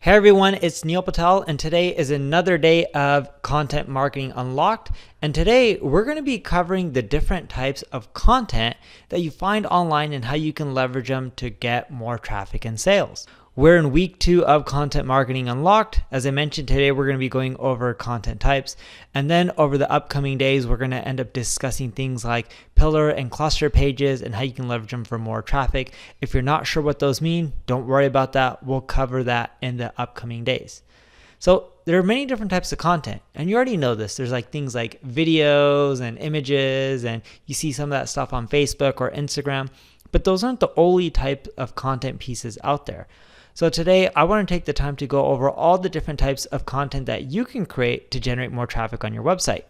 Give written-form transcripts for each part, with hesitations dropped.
Hey everyone, it's Neil Patel, and today is another day of Content Marketing Unlocked. And today we're going to be covering the different types of content that you find online and how you can leverage them to get more traffic and sales. We're in week 2 of Content Marketing Unlocked. As I mentioned, today we're going to be going over content types. And then over the upcoming days, we're going to end up discussing things like pillar and cluster pages and how you can leverage them for more traffic. If you're not sure what those mean, don't worry about that. We'll cover that in the upcoming days. So there are many different types of content, and you already know this. There's like things like videos and images, and you see some of that stuff on Facebook or Instagram, but those aren't the only type of content pieces out there. So today I want to take the time to go over all the different types of content that you can create to generate more traffic on your website.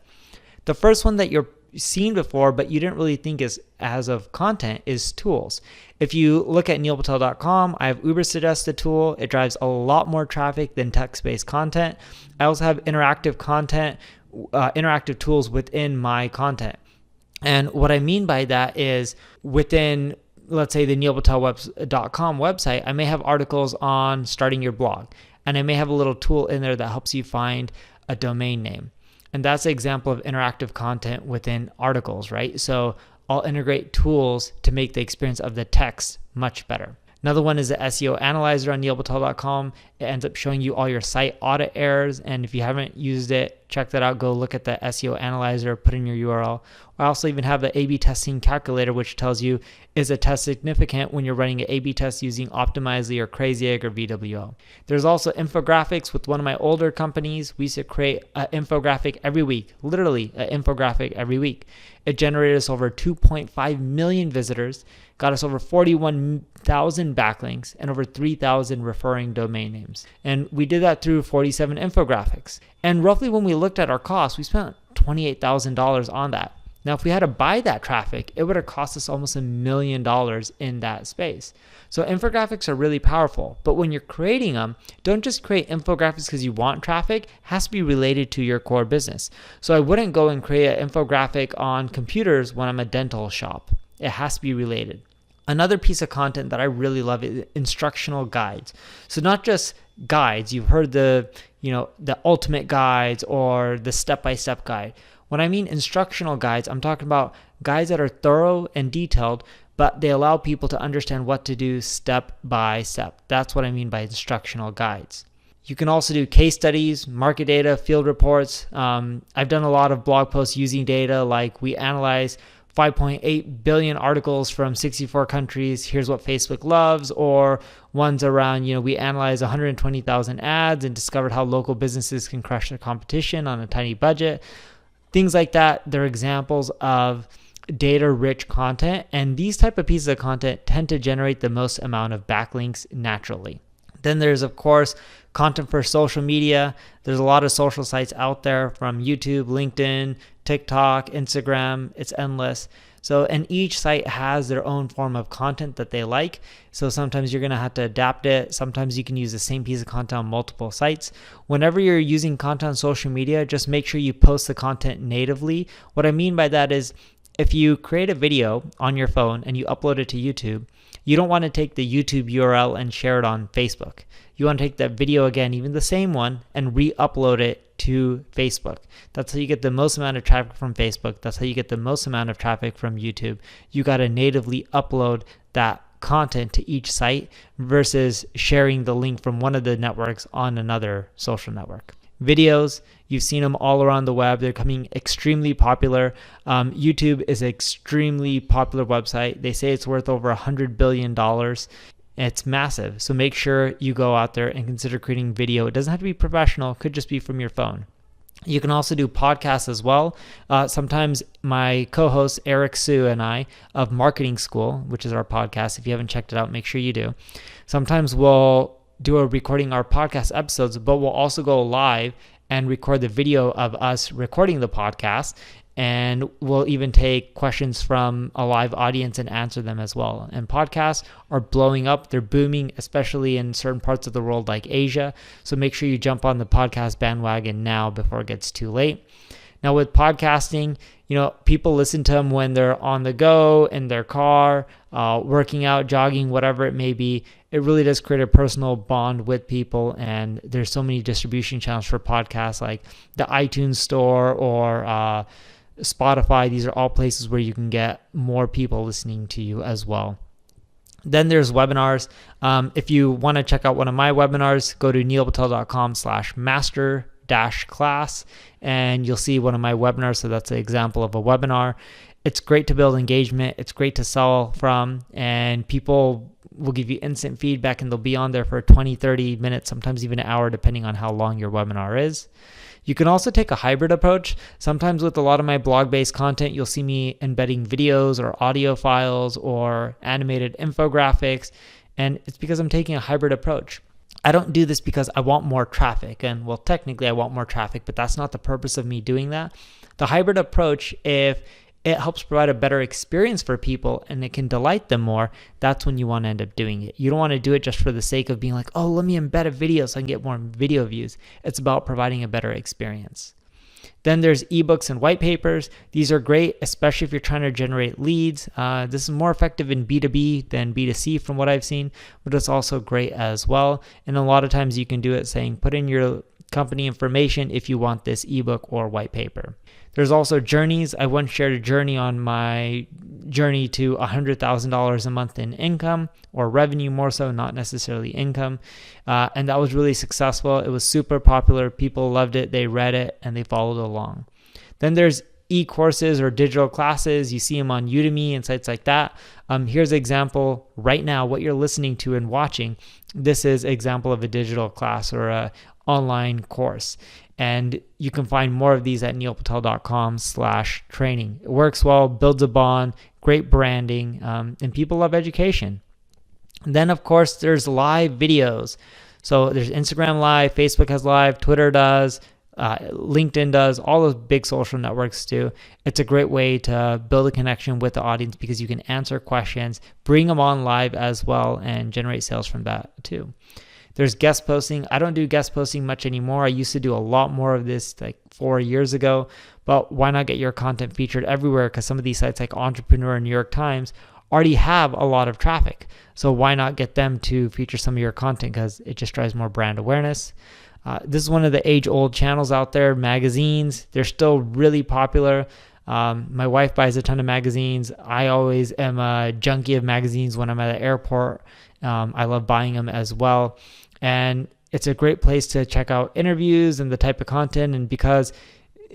The first one that you're seen before, but you didn't really think as of content is tools. If you look at neilpatel.com, I have Uber suggested tool. It drives a lot more traffic than text-based content. I also have interactive content, interactive tools within my content. And what I mean by that is within, let's say, the neilpatel.com website, I may have articles on starting your blog, and I may have a little tool in there that helps you find a domain name. And that's an example of interactive content within articles, right? So I'll integrate tools to make the experience of the text much better. Another one is the SEO Analyzer on neilpatel.com. It ends up showing you all your site audit errors. And if you haven't used it, check that out. Go look at the SEO Analyzer, put in your URL. I also even have the A/B testing calculator, which tells you, is a test significant when you're running an A/B test using Optimizely or Crazy Egg or VWO. There's also infographics with one of my older companies. We used to create an infographic every week, literally an infographic every week. It generated us over 2.5 million visitors, got us over 41,000 backlinks, and over 3,000 referring domain names. And we did that through 47 infographics. And roughly when we looked at our costs, we spent $28,000 on that. Now, if we had to buy that traffic, it would have cost us almost $1 million in that space. So infographics are really powerful, but when you're creating them, don't just create infographics because you want traffic. It has to be related to your core business. So I wouldn't go and create an infographic on computers when I'm a dental shop. It has to be related. Another piece of content that I really love is instructional guides. So not just guides. You've heard the ultimate guides or the step-by-step guide. When I mean instructional guides, I'm talking about guides that are thorough and detailed, but they allow people to understand what to do step by step. That's what I mean by instructional guides. You can also do case studies, market data, field reports. I've done a lot of blog posts using data, like we analyze 5.8 billion articles from 64 countries. Here's what Facebook loves, or ones around, we analyze 120,000 ads and discovered how local businesses can crush their competition on a tiny budget. Things like that, they're examples of data-rich content, and these type of pieces of content tend to generate the most amount of backlinks naturally. Then there's, of course, content for social media. There's a lot of social sites out there, from YouTube, LinkedIn, TikTok, Instagram. It's endless. So, and each site has their own form of content that they like. So sometimes you're going to have to adapt it. Sometimes you can use the same piece of content on multiple sites. Whenever you're using content on social media, just make sure you post the content natively. What I mean by that is, if you create a video on your phone and you upload it to YouTube, you don't want to take the YouTube URL and share it on Facebook. You want to take that video again, even the same one, and re-upload it to Facebook. That's how you get the most amount of traffic from Facebook. That's how you get the most amount of traffic from YouTube. You got to natively upload that content to each site versus sharing the link from one of the networks on another social network. Videos, you've seen them all around the web. They're becoming extremely popular. YouTube is an extremely popular website. They say it's worth over $100 billion. It's massive. So make sure you go out there and consider creating video. It doesn't have to be professional. It could just be from your phone. You can also do podcasts as well. Sometimes my co-host Eric Sue and I of Marketing School, which is our podcast, if you haven't checked it out, make sure you do. Sometimes we'll do a recording our podcast episodes, but we'll also go live and record the video of us recording the podcast, and we'll even take questions from a live audience and answer them as well. And podcasts are blowing up. They're booming, especially in certain parts of the world like Asia. So make sure you jump on the podcast bandwagon now before it gets too late. Now with podcasting, people listen to them when they're on the go, in their car, working out, jogging, whatever it may be. it really does create a personal bond with people. And there's so many distribution channels for podcasts, like the iTunes store or Spotify. These are all places where you can get more people listening to you as well. Then there's webinars. If you want to check out one of my webinars, go to neilpatel.com/master-class, and you'll see one of my webinars. So that's an example of a webinar. It's great to build engagement. It's great to sell from, and people will give you instant feedback, and they'll be on there for 20, 30 minutes, sometimes even an hour, depending on how long your webinar is. You can also take a hybrid approach. Sometimes with a lot of my blog-based content, you'll see me embedding videos or audio files or animated infographics, and it's because I'm taking a hybrid approach. I don't do this because I want more traffic, and well, technically I want more traffic, but that's not the purpose of me doing that. The hybrid approach, if it helps provide a better experience for people and it can delight them more, that's when you want to end up doing it. You don't want to do it just for the sake of being like, oh, let me embed a video so I can get more video views. It's about providing a better experience. Then there's ebooks and white papers. These are great, especially if you're trying to generate leads. This is more effective in B2B than B2C from what I've seen, but it's also great as well. And a lot of times you can do it saying, put in your company information if you want this ebook or white paper. There's also journeys. I once shared a journey on my journey to $100,000 a month in income, or revenue more so, not necessarily income. And that was really successful. It was super popular. People loved it. They read it and they followed along. Then there's e-courses or digital classes. You see them on Udemy and sites like that. Here's an example right now, what you're listening to and watching. This is an example of a digital class or a online course. And you can find more of these at neilpatel.com/training. It works well, builds a bond, great branding, and people love education. And then, of course, there's live videos. So there's Instagram Live, Facebook has live, Twitter does, LinkedIn does, all those big social networks do. It's a great way to build a connection with the audience because you can answer questions, bring them on live as well, and generate sales from that too. There's guest posting. I don't do guest posting much anymore. I used to do a lot more of this like 4 years ago, but why not get your content featured everywhere? Because some of these sites like Entrepreneur and New York Times already have a lot of traffic. So why not get them to feature some of your content, because it just drives more brand awareness. This is one of the age-old channels out there, magazines. They're still really popular. My wife buys a ton of magazines. I always am a junkie of magazines when I'm at the airport. I love buying them as well. And it's a great place to check out interviews and the type of content. And because,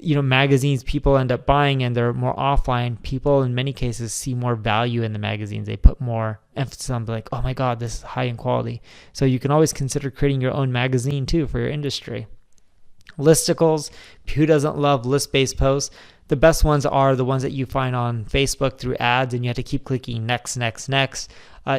magazines people end up buying and they're more offline, people in many cases see more value in the magazines. They put more emphasis on like, oh my God, this is high in quality. So you can always consider creating your own magazine too for your industry. Listicles, who doesn't love list-based posts? The best ones are the ones that you find on Facebook through ads and you have to keep clicking next, next, next.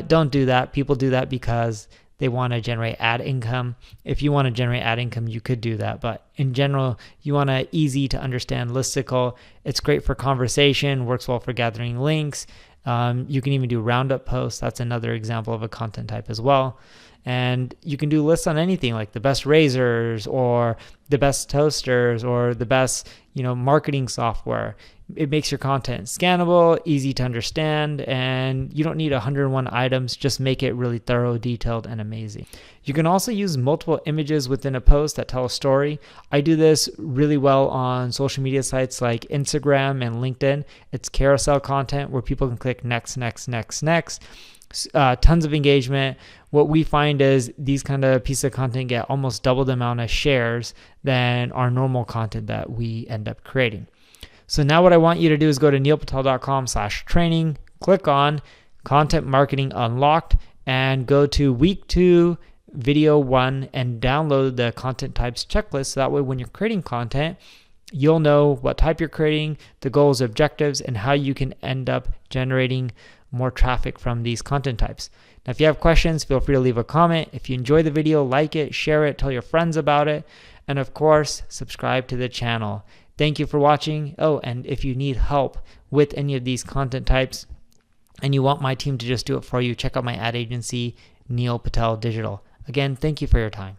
Don't do that. People do that because they want to generate ad income. If you want to generate ad income, you could do that. But in general, you want an easy to understand listicle. It's great for conversation, works well for gathering links. You can even do roundup posts. That's another example of a content type as well. And you can do lists on anything like the best razors or the best toasters or the best, marketing software. It makes your content scannable, easy to understand, and you don't need 101 items. Just make it really thorough, detailed, and amazing. You can also use multiple images within a post that tell a story. I do this really well on social media sites like Instagram and LinkedIn. It's carousel content where people can click next, next, next, next. Tons of engagement. What we find is these kind of pieces of content get almost double the amount of shares than our normal content that we end up creating. So now what I want you to do is go to neilpatel.com/training, click on Content Marketing Unlocked, and go to week 2, video 1, and download the content types checklist. So that way when you're creating content, you'll know what type you're creating, the goals, objectives, and how you can end up generating more traffic from these content types. Now, if you have questions, feel free to leave a comment. If you enjoy the video, like it, share it, tell your friends about it, and of course, subscribe to the channel. Thank you for watching. Oh, and if you need help with any of these content types and you want my team to just do it for you, check out my ad agency, Neil Patel Digital. Again, thank you for your time.